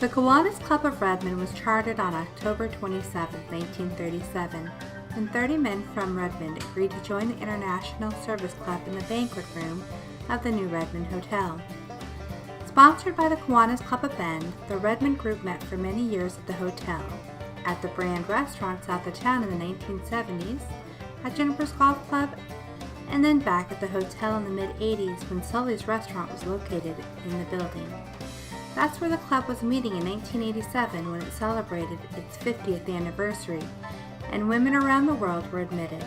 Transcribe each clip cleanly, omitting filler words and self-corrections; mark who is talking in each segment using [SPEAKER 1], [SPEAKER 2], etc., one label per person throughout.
[SPEAKER 1] The Kiwanis Club of Redmond was chartered on October 27, 1937, when 30 men from Redmond agreed to join the International Service Club in the banquet room of the new Redmond Hotel. Sponsored by the Kiwanis Club of Bend, the Redmond group met for many years at the hotel, at the Brand restaurant south of town in the 1970s, at Juniper's Golf Club, and then back at the hotel in the mid-80s when Sully's restaurant was located in the building. That's where the club was meeting in 1987 when it celebrated its 50th anniversary, and women around the world were admitted.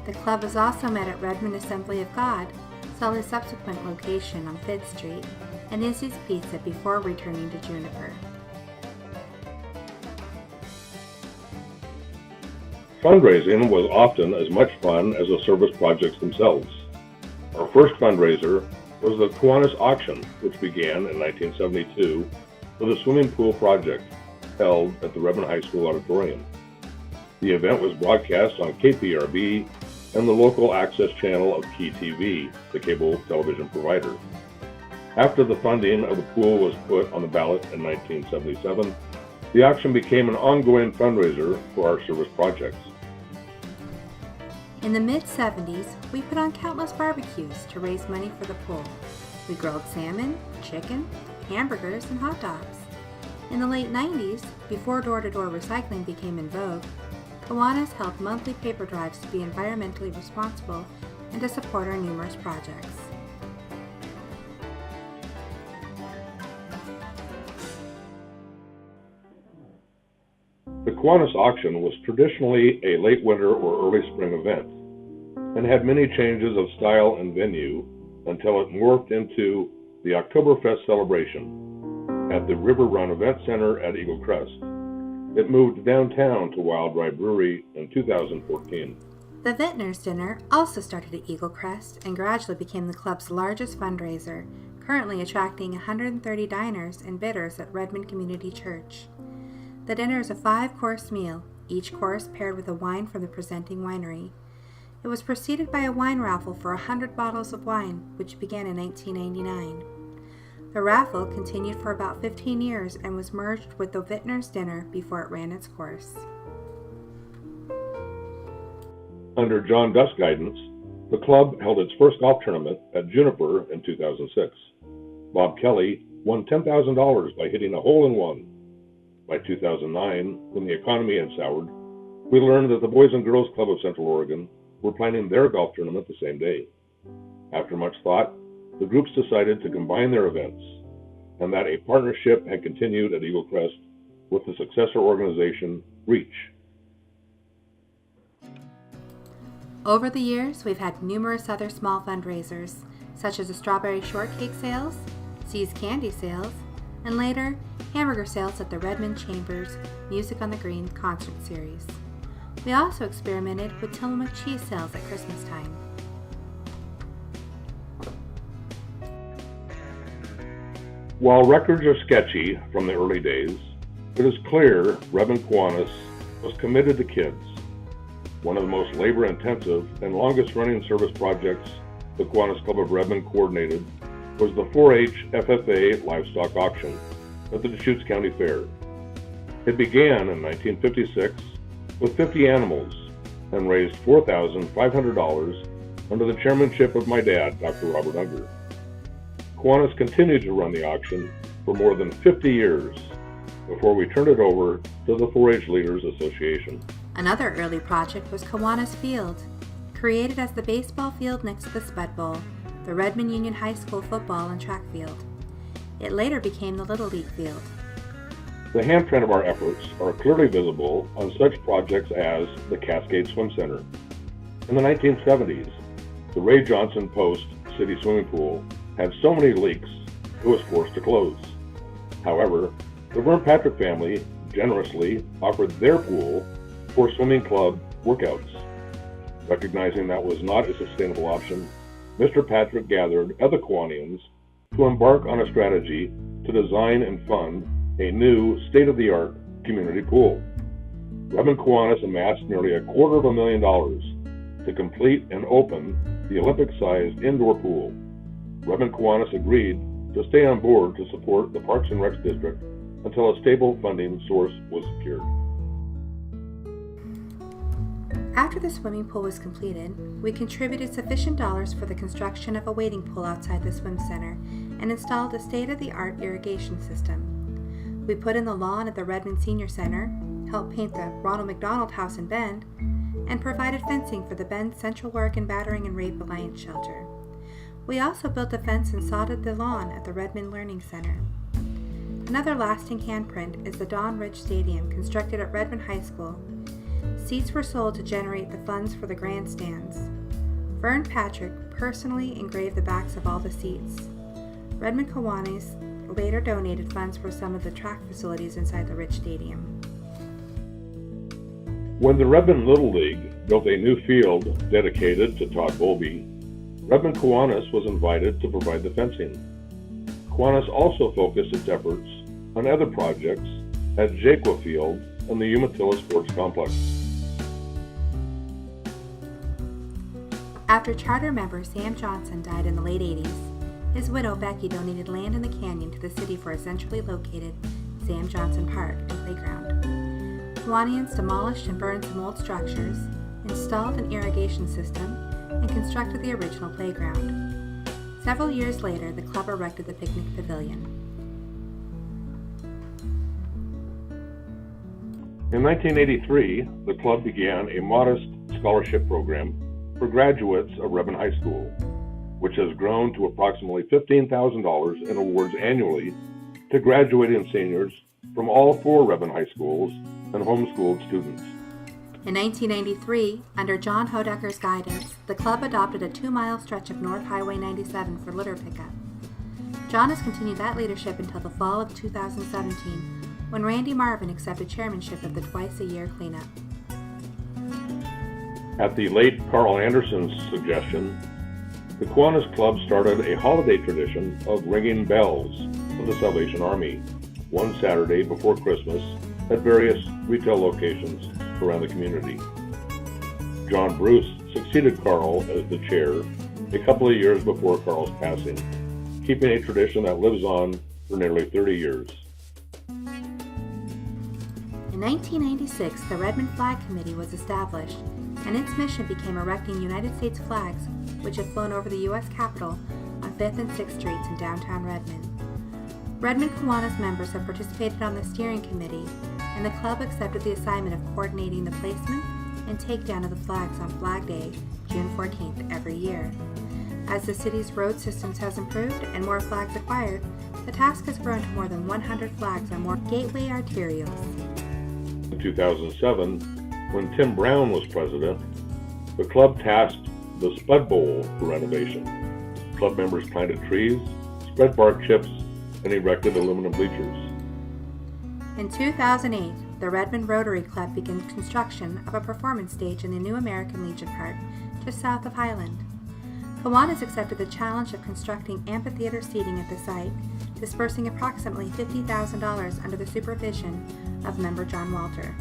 [SPEAKER 1] The club has also met at Redmond Assembly of God, Sully's subsequent location on 5th Street, and Izzy's Pizza before returning to Juniper.
[SPEAKER 2] Fundraising was often as much fun as the service projects themselves. Our first fundraiser was the Kiwanis auction, which began in 1972 with a swimming pool project held at the Redmond High School auditorium. The event was broadcast on KPRB and the local access channel of Key TV, the cable television provider. After the funding of the pool was put on the ballot in 1977, the auction became an ongoing fundraiser for our service projects.
[SPEAKER 1] In the mid-70s, we put on countless barbecues to raise money for the pool. We grilled salmon, chicken, hamburgers, and hot dogs. In the late 90s, before door-to-door recycling became in vogue, Kiwanis held monthly paper drives to be environmentally responsible and to support our numerous projects.
[SPEAKER 2] The Kiwanis auction was traditionally a late winter or early spring event and had many changes of style and venue until it morphed into the Oktoberfest celebration at the River Run Event Center at Eagle Crest. It moved downtown to Wild Rye Brewery in 2014.
[SPEAKER 1] The Vintners Dinner also started at Eagle Crest and gradually became the club's largest fundraiser, currently attracting 130 diners and bidders at Redmond Community Church. The dinner is a 5-course meal, each course paired with a wine from the presenting winery. It was preceded by a wine raffle for 100 bottles of wine, which began in 1999. The raffle continued for about 15 years and was merged with the Vintners Dinner before it ran its course.
[SPEAKER 2] Under John Duff's guidance, the club held its first golf tournament at Juniper in 2006. Bob Kelly won $10,000 by hitting a hole-in-one. By 2009, when the economy had soured, we learned that the Boys and Girls Club of Central Oregon were planning their golf tournament the same day. After much thought, the groups decided to combine their events, and that a partnership had continued at Eagle Crest with the successor organization, Reach.
[SPEAKER 1] Over the years, we've had numerous other small fundraisers, such as the strawberry shortcake sales, See's candy sales, and later, hamburger sales at the Redmond Chambers Music on the Green concert series. We also experimented with Tillamook cheese sales at Christmas time.
[SPEAKER 2] While records are sketchy from the early days, it is clear Redmond Kiwanis was committed to kids. One of the most labor-intensive and longest-running service projects the Kiwanis Club of Redmond coordinated was the 4-H FFA livestock auction at the Deschutes County Fair. It began in 1956 with 50 animals and raised $4,500 under the chairmanship of my dad, Dr. Robert Unger. Kiwanis continued to run the auction for more than 50 years before we turned it over to the 4-H Leaders Association.
[SPEAKER 1] Another early project was Kiwanis Field, created as the baseball field next to the Spud Bowl, the Redmond Union High School football and track field. It later became the Little League field.
[SPEAKER 2] The handprint of our efforts are clearly visible on such projects as the Cascade Swim Center. In the 1970s, the Ray Johnson Post City Swimming Pool had so many leaks it was forced to close. However, the Vern Patrick family generously offered their pool for swimming club workouts. Recognizing that was not a sustainable option, Mr. Patrick gathered other Kiwanians to embark on a strategy to design and fund a new state-of-the-art community pool. Redmond Kiwanis amassed nearly $250,000 to complete and open the Olympic-sized indoor pool. Redmond Kiwanis agreed to stay on board to support the Parks and Rec District until a stable funding source was secured.
[SPEAKER 1] After the swimming pool was completed, we contributed sufficient dollars for the construction of a wading pool outside the swim center and installed a state-of-the-art irrigation system. We put in the lawn at the Redmond Senior Center, helped paint the Ronald McDonald House in Bend, and provided fencing for the Bend Central Oregon Battering and Rape Alliance Shelter. We also built a fence and sodded the lawn at the Redmond Learning Center. Another lasting handprint is the Don Ridge Stadium, constructed at Redmond High School. Seats were sold to generate the funds for the grandstands. Vern Patrick personally engraved the backs of all the seats. Redmond Kiwanis later donated funds for some of the track facilities inside the Ridge Stadium.
[SPEAKER 2] When the Redmond Little League built a new field dedicated to Todd Bowlby, Redmond Kiwanis was invited to provide the fencing. Kiwanis also focused its efforts on other projects at Jaquia Field and the Umatilla Sports Complex.
[SPEAKER 1] After charter member Sam Johnson died in the late 80s, his widow Becky donated land in the canyon to the city for a centrally located Sam Johnson Park and playground. Kiwanis demolished and burned some old structures, installed an irrigation system, and constructed the original playground. Several years later, the club erected the picnic pavilion.
[SPEAKER 2] In 1983, the club began a modest scholarship program for graduates of Redmond High School, which has grown to approximately $15,000 in awards annually to graduating seniors from all 4 Redmond High Schools and homeschooled students.
[SPEAKER 1] In 1993, under John Hodecker's guidance, the club adopted a 2-mile stretch of North Highway 97 for litter pickup. John has continued that leadership until the fall of 2017, when Randy Marvin accepted chairmanship of the twice-a-year cleanup.
[SPEAKER 2] At the late Carl Anderson's suggestion, the Kiwanis Club started a holiday tradition of ringing bells for the Salvation Army one Saturday before Christmas at various retail locations around the community. John Bruce succeeded Carl as the chair a couple of years before Carl's passing, keeping a tradition that lives on for nearly 30 years.
[SPEAKER 1] In 1996, the Redmond Flag Committee was established, and its mission became erecting United States flags which have flown over the U.S. Capitol on 5th and 6th Streets in downtown Redmond. Redmond Kiwanis members have participated on the steering committee, and the club accepted the assignment of coordinating the placement and takedown of the flags on Flag Day, June 14th, every year. As the city's road systems has improved and more flags acquired, the task has grown to more than 100 flags on more gateway arterials.
[SPEAKER 2] In 2007, when Tim Brown was president, the club tasked the Spud Bowl for renovation. Club members planted trees, spread bark chips, and erected aluminum bleachers.
[SPEAKER 1] In 2008, the Redmond Rotary Club began construction of a performance stage in the new American Legion Park, just south of Highland. Kiwanis accepted the challenge of constructing amphitheater seating at the site, dispersing approximately $50,000 under the supervision of member John Walter.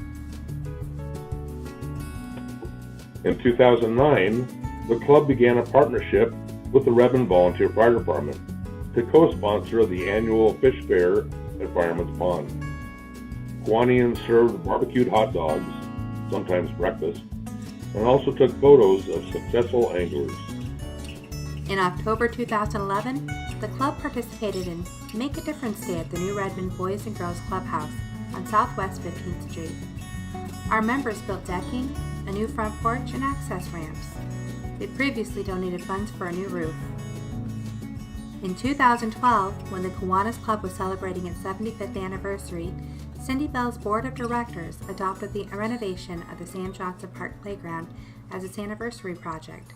[SPEAKER 2] In 2009, the club began a partnership with the Redmond Volunteer Fire Department to co-sponsor the annual fish fair at Fireman's Pond. Kiwanis served barbecued hot dogs, sometimes breakfast, and also took photos of successful anglers.
[SPEAKER 1] In October 2011, the club participated in Make a Difference Day at the new Redmond Boys and Girls Clubhouse on Southwest 15th Street. Our members built decking, a new front porch, and access ramps. They previously donated funds for a new roof. In 2012, when the Kiwanis Club was celebrating its 75th anniversary, Cindy Bell's Board of Directors adopted the renovation of the Sam Johnson Park Playground as its anniversary project.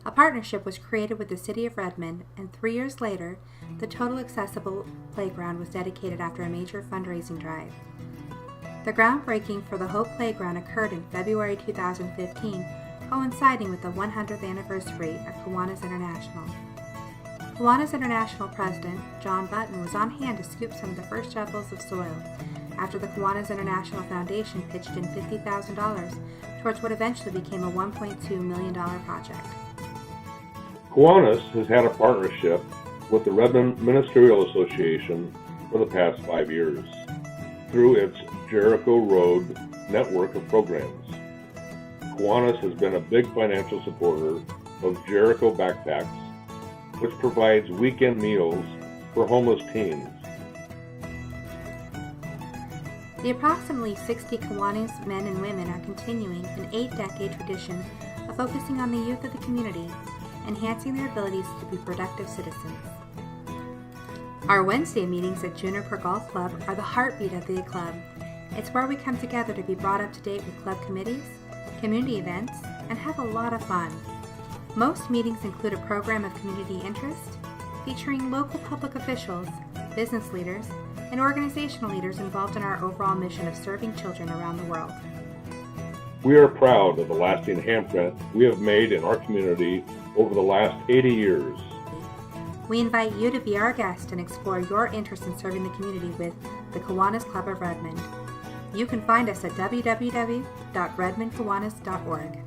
[SPEAKER 1] A partnership was created with the City of Redmond, and 3 years later, the total accessible playground was dedicated after a major fundraising drive. The groundbreaking for the Hope Playground occurred in February 2015, coinciding with the 100th anniversary of Kiwanis International. Kiwanis International President John Button was on hand to scoop some of the first shovels of soil after the Kiwanis International Foundation pitched in $50,000 towards what eventually became a $1.2 million project.
[SPEAKER 2] Kiwanis has had a partnership with the Redmond Ministerial Association for the past 5 years. through its Jericho Road network of programs. Kiwanis has been a big financial supporter of Jericho Backpacks, which provides weekend meals for homeless teens.
[SPEAKER 1] The approximately 60 Kiwanis men and women are continuing an 8-decade tradition of focusing on the youth of the community, enhancing their abilities to be productive citizens. Our Wednesday meetings at Juniper Golf Club are the heartbeat of the club. It's where we come together to be brought up to date with club committees, community events, and have a lot of fun. Most meetings include a program of community interest, featuring local public officials, business leaders, and organizational leaders involved in our overall mission of serving children around the world.
[SPEAKER 2] We are proud of the lasting handprint we have made in our community over the last 80 years.
[SPEAKER 1] We invite you to be our guest and explore your interest in serving the community with the Kiwanis Club of Redmond. You can find us at www.redmondkiwanis.org.